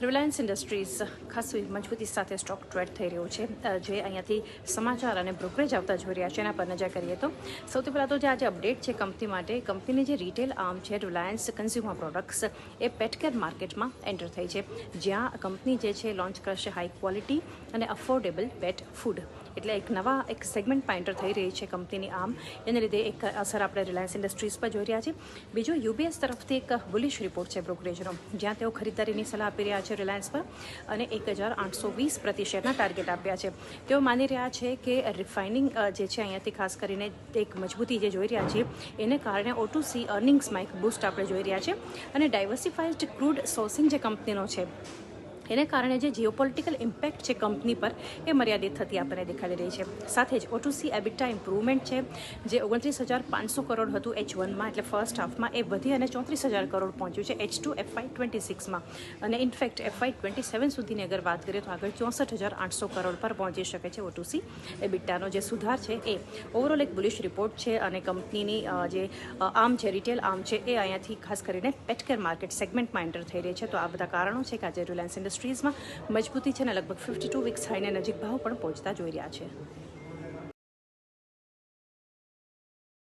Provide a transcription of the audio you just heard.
Reliance industries ખાસ મજબૂતી સાથે સ્ટોક ટ્રેડ થઈ રહ્યો છે જે અહીંયાથી સમાચાર અને બ્રોકરેજ આવતા જોઈ રહ્યા છે એના પર નજર કરીએ તો સૌથી પહેલાં તો જે આજે અપડેટ છે કંપની માટે કંપનીની જે રિટેલ આર્મ છે રિલાયન્સ કન્ઝ્યુમર પ્રોડક્ટ્સ એ પેટકેર માર્કેટમાં એન્ટર થઈ છે જ્યાં કંપની જે છે લોન્ચ કરશે હાઈ ક્વોલિટી અને અફોર્ડેબલ પેટ ફૂડ એટલે એક સેગમેન્ટમાં એન્ટર થઈ રહી છે કંપનીની આર્મ એને લીધે એક અસર આપણે રિલાયન્સ ઇન્ડસ્ટ્રીઝ પર જોઈ રહ્યા છીએ બીજું યુબીએસ તરફથી એક બુલિશ રિપોર્ટ છે બ્રોકરેજનો જ્યાં તેઓ ખરીદારીની સલાહ આપી રહ્યા છે રિલાયન્સ પર અને 1820 પ્રતિ શેરના ટાર્ગેટ આપ્યા છે તેઓ માની રહ્યા છે કે રિફાઇનિંગ જે છે અહીંયાથી ખાસ કરીને એક મજબૂતી જે જોઈ રહ્યા છીએ એને કારણે O2C અર્નિંગ્સમાં એક બૂસ્ટ આપણે જોઈ રહ્યા છે અને ડાયવર્સિફાઈડ ક્રૂડ સોર્સિંગ જે કંપનીનો છે એને કારણે જે જીઓપોલિટિકલ ઇમ્પેક્ટ છે કંપની પર એ મર્યાદિત થતી આપણને દેખાડી રહી છે સાથે જ O2C એબિટા ઇમ્પ્રુવમેન્ટ છે જે 29,500 કરોડ હતું H1માં એટલે ફર્સ્ટ હાફમાં એ વધી અને 34,000 કરોડ પહોંચ્યું છે H2 FY26માં અને ઇનફેક્ટ FY27 સુધીની અગર વાત કરીએ તો આગળ 64,800 કરોડ પર પહોંચી શકે છે O2C એબિટાનો જે સુધાર છે એ ઓવરઓલ એક બુલિશ રિપોર્ટ છે અને કંપનીની જે આર્મ છે રિટેલ આર્મ છે એ અહીંયાથી ખાસ કરીને પેટકેર માર્કેટ સેગમેન્ટમાં એન્ટર થઈ રહી છે તો આ બધા કારણો છે કે આજે રિલાયન્સ ઇન્ડસ્ટ્રીઝમાં મજબૂતી છે ને લગભગ 52 વીક્સ હાઈને નજીક ભાવ પણ પહોંચતા જોઈ રહ્યા છે।